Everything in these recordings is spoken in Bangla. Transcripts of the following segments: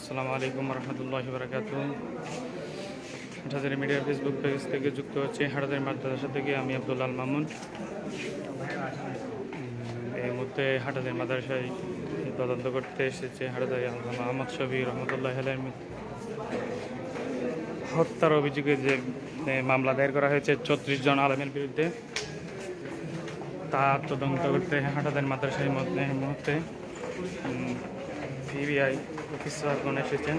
আসসালামু আলাইকুম রহমতুল্লাহি বারাকাতুহু। হাটহাজারী মিডিয়া ফেসবুক পেজ থেকে যুক্ত হচ্ছে হাটহাজারী মাদ্রাসা থেকে আমি আব্দুল আল মামুন। এই মুহূর্তে হাটহাজারী মাদ্রাসায় তদন্ত করতে এসেছে হাটহাজারী আল্লামা আহমদ শফি রহমতুল্লাহ আলাইহি হত্যার অভিযোগে যে মামলা দায়ের করা হয়েছে 34 জন আলেমের বিরুদ্ধে, তা তদন্ত করতে হাটহাজারী মাদ্রাসার মধ্যে এই মুহূর্তে পিবিআই অফিসারগণ এসেছেন।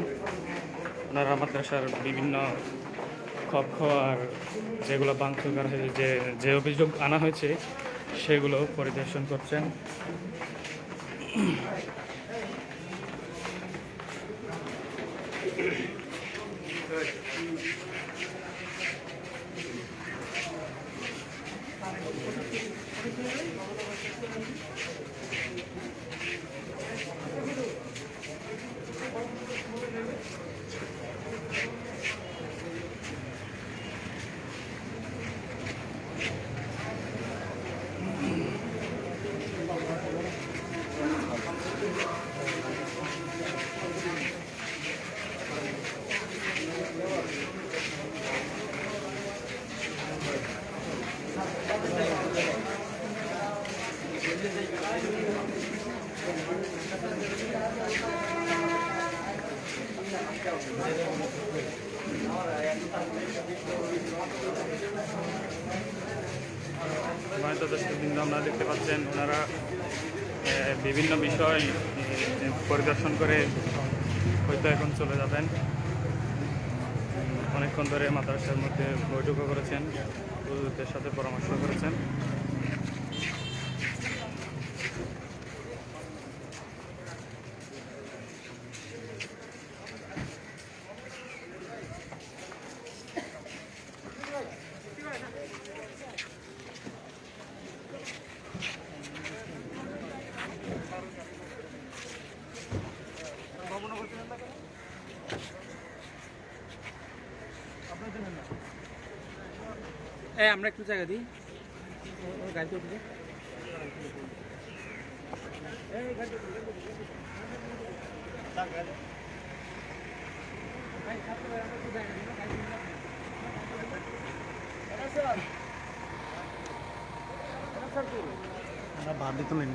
ওনারা মাদ্রাসার বিভিন্ন কক্ষ আর যেগুলো ভাঙচুর করা হয়েছে, যে অভিযোগ আনা হয়েছে সেগুলো পরিদর্শন করছেন। দর্শকবৃন্দ, আপনারা দেখতে পাচ্ছেন ওনারা বিভিন্ন বিষয় পরিদর্শন করে হয়তো এখন চলে যাবেন। অনেকক্ষণ ধরে মাদ্রাসার মধ্যে বৈঠকও করেছেন, হুজুরদের সাথে পরামর্শ করেছেন। আমরা একটু জায়গা দিই গাড়িতে উঠে বাদ দিত নেন।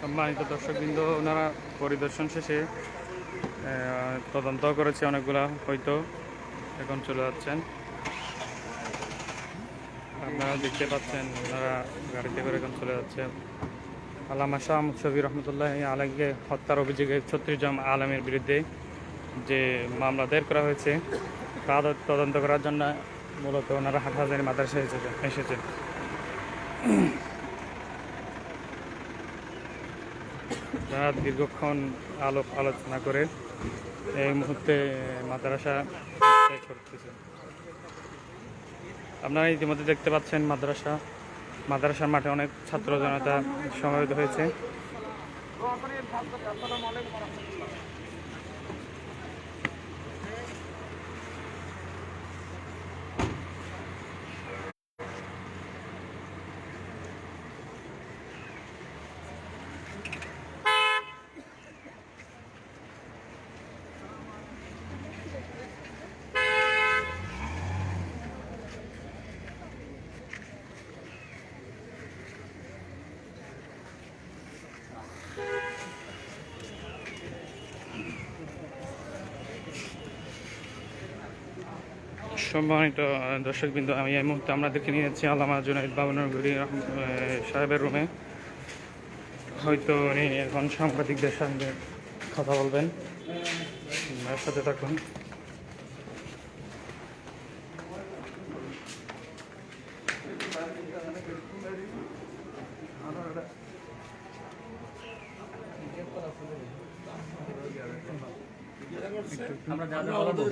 সম্মানিত দর্শকবৃন্দ, ওনারা পরিদর্শন শেষে তদন্ত করেছে অনেকগুলা, হয়তো এখন চলে যাচ্ছেন। আপনারা দেখতে পাচ্ছেন ওনারা গাড়িতে করে এখন চলে যাচ্ছেন। আল্লামা শাহ আহমদ শফি রহমতুল্লাহ আলাইহিকে হত্যার অভিযোগে 36 জন আলেমের বিরুদ্ধে যে মামলা দায়ের করা হয়েছে তা তদন্ত করার জন্য মূলত ওনারা হাটহাজারী মাদ্রাসায় এসেছেন। তারা দীর্ঘক্ষণ আলোচনা করে এই মুহূর্তে মাদ্রাসা করতেছেন। আপনারা ইতিমধ্যে দেখতে পাচ্ছেন মাদ্রাসার মাঠে অনেক ছাত্র জনতা সমবেত হয়েছে। সম্মানিত দর্শকবৃন্দ, আমি এই মুহূর্তে আপনাদেরকে নিয়ে যাচ্ছি আল্লামা জুনাইদ বাবুনগরী সাহেবের রুমে। হয়তো উনি এখন সাংবাদিকদের সঙ্গে কথা বলবেন, সাথে থাকুন। আমরা যা যা বলবো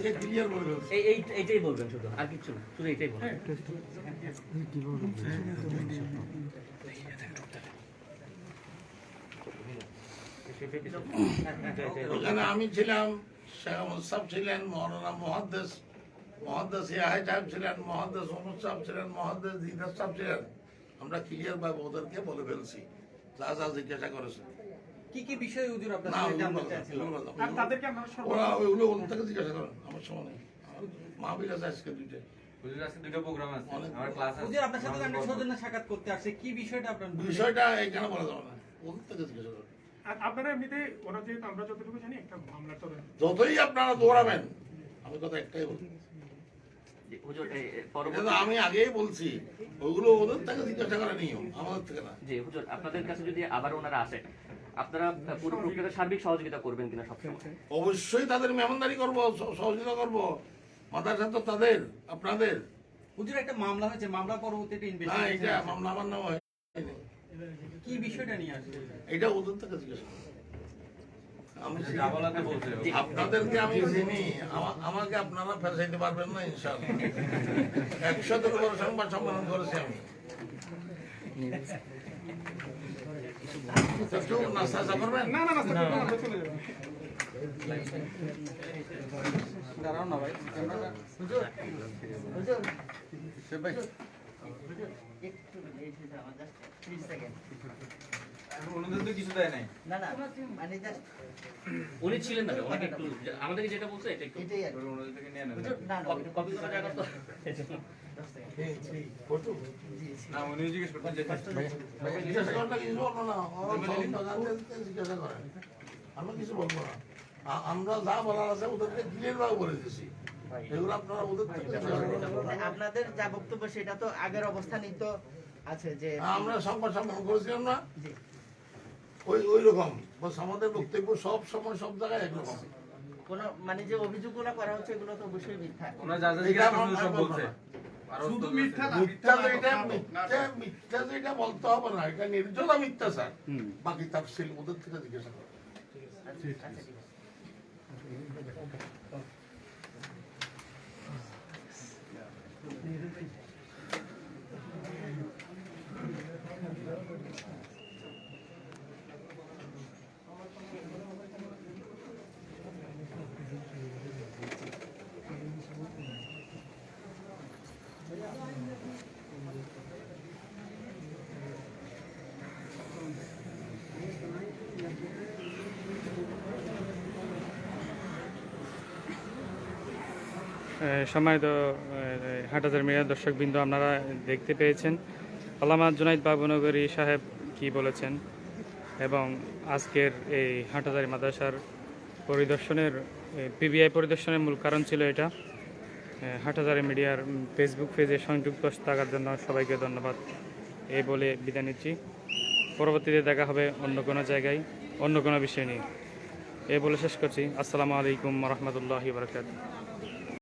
এইটাই বলবেন, শুধু আর কিছু না, শুধু এইটাই বলবেন। ওখানে আমি ছিলাম, শেখ আহমদ সাহেব ছিলেন, মৌলানা মহাদ্দেস ইয়াহিয়া সাহেব ছিলেন, মহাদ্দেস ওমর সাহেব ছিলেন, মহাদ্দেস দিদার সাহেব ছিলেন। আমরা ক্লিয়ার ভাবে ওদেরকে বলে ফেলছি, যা যা জিজ্ঞাসা করেছে। কি কি বিষয় হুজুর আপনার না, সাথে ওগুলো জানতে বলো না, চাচ্ছিলেন? ওগুলো বলো না। ওরা ওইগুলো ওদের থেকে জিজ্ঞাসা করেন, আমার সময় নেই। মাহবিল আছে আজকে দুইটা। হুজুর আজকে দুটো প্রোগ্রাম আছে, আমার ক্লাস আছে। হুজুর আপনার সাথে আমরা সৌজন্য সাক্ষাৎ করতে আসছে, কি বিষয়টা আপনার বিষয়টা এখানে বলা যাবে না, ওদের থেকে জিজ্ঞাসা করেন। আর আপনারা এমনিতে ওরা যেহেতু আমরা যতটুকু জানি একটা মামলা তো যতই আপনারা দৌড়াবেন, আমি কথা একটাই বলি, হুজুর এটা তো আমি আগেই বলছি, ওইগুলো ওদের থেকে জিজ্ঞাসা করা নিয়ম, আমাদের থেকে না। জি হুজুর, আপনাদের কাছে যদি আবার ওনারা আসে, আপনারা পুরো প্রক্রিয়াতে সার্বিক সহযোগিতা করবেন কিনা সবসময়? অবশ্যই তাদের মেহমানদারি করবো, সহযোগিতা করবো। মাদ্রাসা তো তাদের, আপনাদের হুজুর একটা মামলা হয়েছে, মামলা পরবর্তীতে না। ইনভেস্টিগেশন এটা মামলা আমার নাম হয়নি, কি বিষয়টা নিয়ে আসছে? এটা ওদের থেকে জিজ্ঞাসা করুন। আমি যা বলাতে বলছে। আপনাদেরকে আমি চিনি, আমাকে আপনারা ফেসাইতে পারবেন না ইনশাআল্লাহ। 100 বড় সংবাদ সম্মেলন করেছি আমি। একটু নাস্তা করবেন? না না না আমরা চলে যাবো। দাঁড়াও না ভাই, ক্যামেরাটা হুজুর হুজুর শিব ভাই, একটু এসে যাও, জাস্ট 30 সেকেন্ড। এখন ওনাদের তো কিছু দেয় নাই। না না মানে জাস্ট উনি ছিলেন না, ওনাকে একটু আমাদেরকে যেটা বলছে এটা একটু এটাই আর কি। ওনাদের থেকে নিয়ে নেন। হুজুর, না না কপি করা জায়গা তো 10 সেকেন্ড। ফটো? না, উনি জিজ্ঞেস করতেন যে জিজ্ঞাসা করেন না, কিছু বলবো না। ওদেরকে জিজ্ঞাসা করেন, আমি কিছু বলবো না। আমরা যা বলার আছে ওদেরকে ক্লিয়ার ভাবে বলে দিচ্ছি, এগুলো আপনারা ওদের থেকে জিজ্ঞাসা করেন। মানে আপনাদের যা বক্তব্য সেটা তো আগের অবস্থানই তো আছে যে আমরা সংবাদ সম্মেলন করেছিলাম না, জি। ওই রকম বাস। আমাদের বক্তব্য সব সময় সব জায়গায় একরকম। কোনো মানে যে অভিযোগগুলো করা হচ্ছে এগুলো তো অবশ্যই মিথ্যা। ওনারা যা যা জিজ্ঞেস করছেন সব বলছে। শুধু মিথ্যা না, মিথ্যা তো মিথ্যা তো এটা বলতে হবে না, এটা নির্জলা মিথ্যা স্যার। বাকি তাফসিল ওদের থেকে জিজ্ঞাসা করেন। আচ্ছা ঠিক আছে। সম্মানিত হাটহাজার মিডিয়ার দর্শকবৃন্দ, আপনারা দেখতে পেয়েছেন আল্লামা জুনাইদ বাবুনগরী সাহেব কি বলেছেন, এবং আজকের এই হাটহাজারী মাদ্রাসার পরিদর্শনের পিবিআই পরিদর্শনের মূল কারণ ছিল এটা। হাটহাজারী মিডিয়ার ফেসবুক পেজে সংযুক্ত থাকার জন্য সবাইকে ধন্যবাদ এই বলে বিদায় নিচ্ছি। পরবর্তীতে দেখা হবে অন্য কোনো জায়গায় অন্য কোনো বিষয় নিয়ে। এই বলে শেষ করছি। আসসালামু আলাইকুম রহমতুল্লাহি বারাকাতুহু।